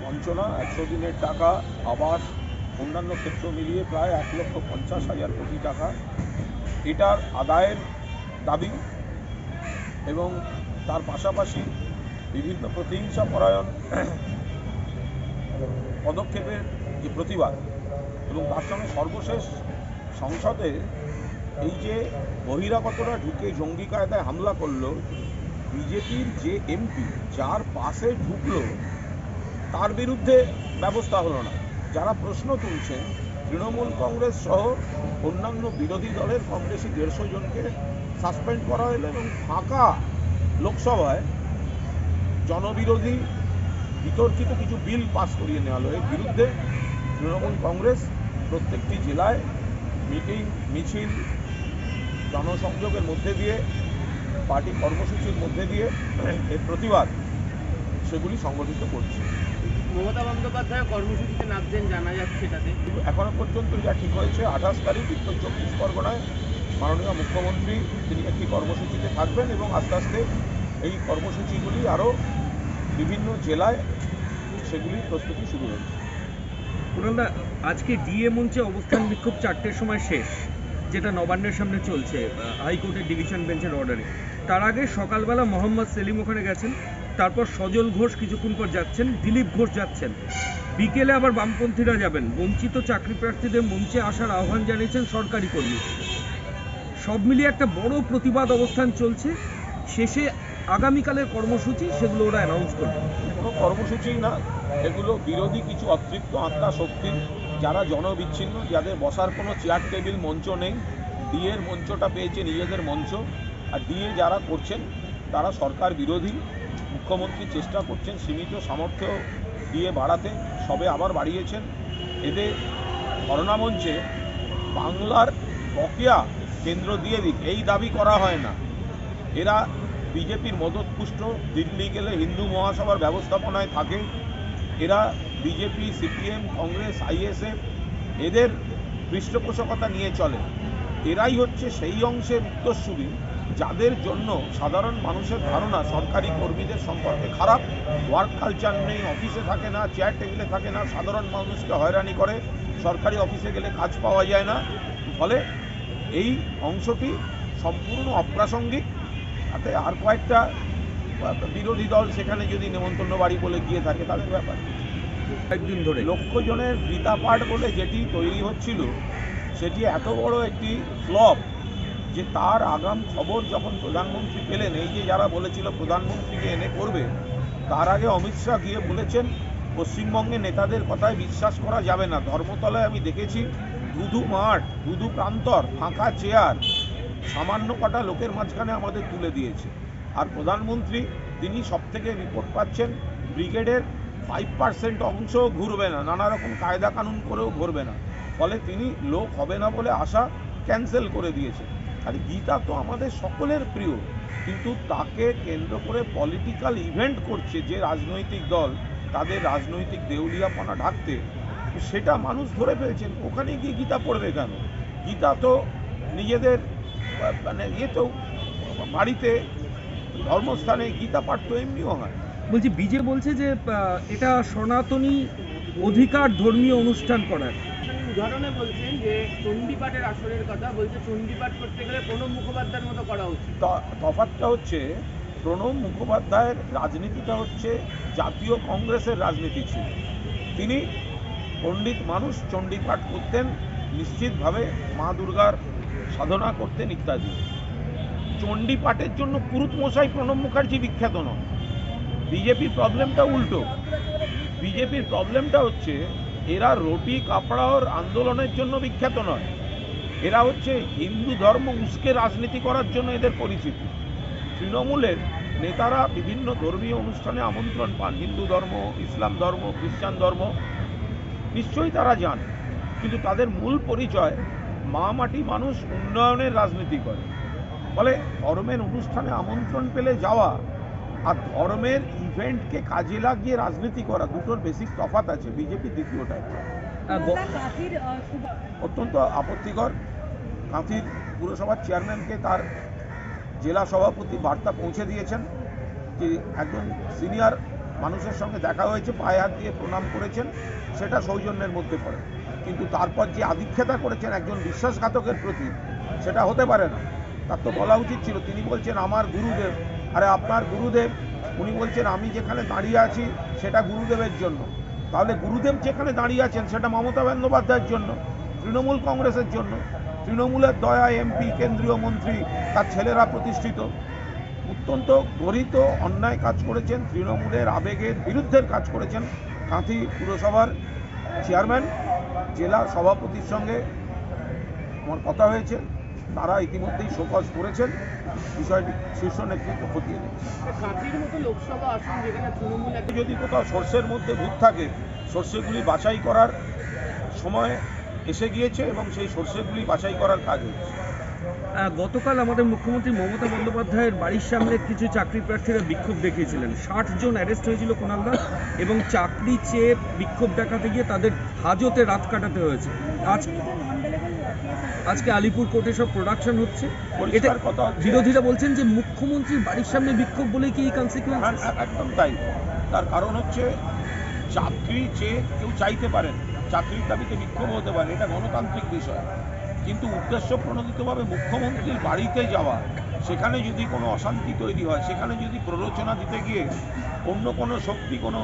বঞ্চনা, 100 দিনের টাকা, আবাস, অন্যান্য ক্ষেত্র মিলিয়ে প্রায় 1,50,000 কোটি টাকা এটার আদায়ের দাবি এবং তার পাশাপাশি বিভিন্ন প্রতিহিংসা পরায়ণ পদক্ষেপের যে প্রতিবাদ এবং তার সঙ্গে সর্বশেষ সংসদে এই যে বহিরাগতরা ঢুকে জঙ্গি কায়দায় হামলা করলো, বিজেপির যে এমপি যার পাশে ঢুকলো তার বিরুদ্ধে ব্যবস্থা হলো না। যারা প্রশ্ন তুলছেন তৃণমূল কংগ্রেস সহ অন্যান্য বিরোধী দলের কম বেশি 150 জনকে সাসপেন্ড করা হলো এবং ফাঁকা লোকসভায় জনবিরোধী বিতর্কিত কিছু বিল পাস করিয়ে নেওয়া হলো। এর বিরুদ্ধে তৃণমূল কংগ্রেস প্রত্যেকটি জেলায় মিটিং, মিছিল, জনসংযোগের মধ্যে দিয়ে, পার্টি কর্মসূচির মধ্যে দিয়ে এর প্রতিবাদ সেগুলি সংগঠিত করছে। মমতা বন্দ্যোপাধ্যায় কর্মসূচিতে নামছেন জানা যাচ্ছে, এটাতে এখনো পর্যন্ত যা ঠিক হয়েছে 28 তারিখ উত্তর 24 পরগনায় মাননীয় মুখ্যমন্ত্রী তিনি একটি কর্মসূচিতে থাকবেন এবং আস্তে আস্তে এই কর্মসূচিগুলি আরও বিভিন্ন জেলায় সেগুলির প্রস্তুতি শুরু হয়েছে। পুরন্দা, আজকে ডিএ মঞ্চে অবস্থান বিক্ষোভ 4টের সময় শেষ, যেটা নবান্নের সামনে চলছে হাইকোর্টের ডিভিশন বেঞ্চের অর্ডারে। তার আগে সকালবেলা মোহাম্মদ সেলিম ওখানে গেছেন, তারপর সজল ঘোষ কিছুক্ষণ পর যাচ্ছেন, দিলীপ ঘোষ যাচ্ছেন, বিকেলে আবার বামপন্থীরা যাবেন। বঞ্চিত চাকরি প্রার্থীদের মঞ্চে আসার আহ্বান জানিয়েছেন সরকারি কর্মী। সব মিলিয়ে একটা বড় প্রতিবাদ অবস্থান চলছে। শেষে আগামীকালের কর্মসূচি সেগুলো ওরা অ্যানাউন্স করবে। কোনো কর্মসূচি না, এগুলো বিরোধী কিছু অতৃপ্ত আত্মা শক্তি যারা জনবিচ্ছিন্ন, যাদের বসার কোনো চেয়ার টেবিল মঞ্চ নেই, ডিএর মঞ্চটা পেয়েছে নিজেদের মঞ্চ। আর ডিএ যারা করছেন তারা সরকার বিরোধী। মুখ্যমন্ত্রী চেষ্টা করছেন সীমিত সামর্থ্য দিয়ে বাড়াতে, সবে আবার বাড়িয়েছেন। এদের ধর্ণা মঞ্চে বাংলার বকেয়া কেন্দ্র দিয়ে দিক এই দাবি করা হয় না। এরা বিজেপির মদতপুষ্ট, দিল্লি গেলে হিন্দু মহাসভার ব্যবস্থাপনায় থাকে। এরা বিজেপি, সিপিএম, কংগ্রেস, আইএসএফ এদের পৃষ্ঠপোষকতা নিয়ে চলে। এরাই হচ্ছে সেই অংশের উত্তরসূরি যাদের জন্য সাধারণ মানুষের ধারণা সরকারি কর্মীদের সম্পর্কে খারাপ, ওয়ার্ক কালচার নেই, অফিসে থাকে না, চেয়ার টেবিলে থাকে না, সাধারণ মানুষকে হয়রানি করে, সরকারি অফিসে গেলে কাজ পাওয়া যায় না। ফলে এই অংশটি সম্পূর্ণ অপ্রাসঙ্গিক। তাতে আর কয়েকটা বিরোধী দল সেখানে যদি নেমন্তন্ন বাড়ি বলে গিয়ে থাকে তাদের ব্যাপার। একদিন ধরে লক্ষ জনের গীতা পাঠ বলে যেটি তৈরি হচ্ছিল সেটি এত বড় একটি ফ্লপ যে তার আগাম খবর যখন প্রধানমন্ত্রী পেলেন, এই যে যারা বলেছিল প্রধানমন্ত্রীকে এনে করবে, তার আগে অমিত শাহ গিয়ে বলেছেন পশ্চিমবঙ্গে নেতাদের কথায় বিশ্বাস করা যাবে না। ধর্মতলায় আমি দেখেছি ধুধু মাঠ, ধুধু প্রান্তর, ফাঁকা চেয়ার, সামান্য কটা লোকের মাঝখানে আমাদের তুলে দিয়েছে। আর প্রধানমন্ত্রী তিনি সব থেকে রিপোর্ট পাচ্ছেন ব্রিগেডের 5% অংশ ঘুরবে না, নানা রকম কায়দা কানুন করেও ঘুরবে না। ফলে তিনি লোক হবে না বলে আশা ক্যান্সেল করে দিয়েছে। আর গীতা তো আমাদের সকলের প্রিয়, কিন্তু তাকে কেন্দ্র করে পলিটিক্যাল ইভেন্ট করছে যে রাজনৈতিক দল তাদের রাজনৈতিক দেউলিয়াপনা ঢাকতে, সেটা মানুষ ধরে ফেলছেন। ওখানে গিয়ে গীতা পড়বে কেন? গীতা তো নিজেদের মানে তো বাড়িতে ধর্মস্থানে গীতা পাঠ তো এমনিও হয়। বলছি, বিজে বলছে যে এটা সনাতনী অধিকার ধর্মীয় অনুষ্ঠান করার। উদাহরণে বলছেন যে চণ্ডীপাঠের আসরের কথা বলছে, চণ্ডীপাঠ করতে গেলে প্রণব মুখোপাধ্যায়ের মতো করা উচিত। তফাৎটা হচ্ছে প্রণব মুখোপাধ্যায়ের রাজনীতিটা হচ্ছে জাতীয় কংগ্রেসের রাজনীতি ছিল। তিনি পণ্ডিত মানুষ, চণ্ডীপাঠ করতেন, নিশ্চিতভাবে মা দুর্গার সাধনা করতেন ইত্যাদি। চণ্ডীপাঠের জন্য পুরুত মশাই প্রণব মুখার্জি বিখ্যাত নন। বিজেপির প্রবলেমটা উল্টো। বিজেপির প্রবলেমটা হচ্ছে এরা রুটি কাপড়ার আন্দোলনের জন্য বিখ্যাত নয়, এরা হচ্ছে হিন্দু ধর্ম উস্কে রাজনীতি করার জন্য এদের পরিচিতি। তৃণমূলের নেতারা বিভিন্ন ধর্মীয় অনুষ্ঠানে আমন্ত্রণ পান, হিন্দু ধর্ম, ইসলাম ধর্ম, খ্রিস্টান ধর্ম, নিশ্চয়ই তারা যান, কিন্তু তাদের মূল পরিচয় মা মাটি মানুষ উন্নয়নের রাজনীতি করে। ফলে ধর্মের অনুষ্ঠানে আমন্ত্রণ পেলে যাওয়া আর ধর্মের ইভেন্টকে কাজে লাগিয়ে রাজনীতি করা, দুটোর বেসিক তফাৎ আছে। বিজেপি দ্বিতীয়টাই অত্যন্ত আপত্তিকর। কাঁথির পুরসভার চেয়ারম্যানকে তার জেলা সভাপতি বার্তা পৌঁছে দিয়েছেন যে একজন সিনিয়র মানুষের সঙ্গে দেখা হয়েছে, পায়ে হাত দিয়ে প্রণাম করেছেন, সেটা সৌজন্যের মধ্যে পড়ে। কিন্তু তারপর যে আধিক্ষেতা করেছেন একজন বিশ্বাসঘাতকের প্রতি, সেটা হতে পারে না। তার তো বলা উচিত ছিল, তিনি বলছেন আমার গুরুদেব। আরে আপনার গুরুদেব, উনি বলছেন আমি যেখানে দাঁড়িয়ে আছি সেটা গুরুদেবের জন্য। তাহলে গুরুদেব যেখানে দাঁড়িয়ে আছেন সেটা মমতা বন্দ্যোপাধ্যায়ের জন্য, তৃণমূল কংগ্রেসের জন্য। তৃণমূলের দয়া এমপি, কেন্দ্রীয় মন্ত্রী, তার ছেলেরা প্রতিষ্ঠিত। অত্যন্ত গরিত অন্যায় কাজ করেছেন, তৃণমূলের আবেগের বিরুদ্ধের কাজ করেছেন। কাঁথি পুরসভার চেয়ারম্যান, জেলা সভাপতির সঙ্গে আমার কথা হয়েছে, তারা ইতিমধ্যেই শোকজ করেছেন, বিষয়টি শীর্ষ নেতৃত্ব খতিয়ে নিচ্ছে। কাঁথির মতো লোকসভা আসন যেখানে তৃণমূল যদি কোথাও সর্ষের মধ্যে ভূত থাকে, সর্ষেগুলি বাছাই করার সময় এসে গিয়েছে এবং সেই সর্ষেগুলি বাছাই করার কাজ হচ্ছে। গতকাল আমাদের মুখ্যমন্ত্রী মমতা বন্দ্যোপাধ্যায়ের বাড়ির সামনে কিছু চাকরি প্রার্থীরা বিক্ষোভ দেখিয়েছিলেন। 60 জন অ্যারেস্ট হয়েছিল কুণালদা, এবং চাকরি চেয়ে বিক্ষোভ দেখাতে গিয়ে তাদের হাজতে রাত কাটাতে হয়েছে। আজকে আলিপুর কোর্টে সব প্রোডাকশন হচ্ছে। এটা পরিষ্কার কথা হচ্ছে, বিরোধীরা বলছেন যে মুখ্যমন্ত্রীর বাড়ির সামনে বিক্ষোভ বলে কি এই কনসিকুয়েন্স? একদম তাই। তার কারণ হচ্ছে চাকরি চেয়ে কেউ চাইতে পারেন, চাকরির দাবিতে বিক্ষোভ হতে পারে, এটা গণতান্ত্রিক বিষয়। কিন্তু উদ্দেশ্য প্রণোদিতভাবে মুখ্যমন্ত্রীর বাড়িতে যাওয়া, সেখানে যদি কোনো অশান্তি তৈরি হয়, সেখানে যদি প্ররোচনা দিতে গিয়ে অন্য কোনো শক্তি কোনো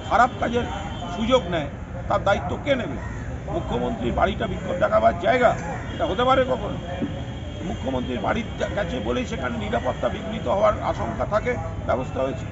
খারাপ কাজের সুযোগ নেয়, তার দায়িত্ব কে নেবে? মুখ্যমন্ত্রীর বাড়িটা বিক্ষোভ দেখাবার জায়গা? এটা হতে পারে কখনো? মুখ্যমন্ত্রীর বাড়ির কাছে বলেই সেখানে নিরাপত্তা বিঘ্নিত হওয়ার আশঙ্কা থাকে, ব্যবস্থা হয়েছে।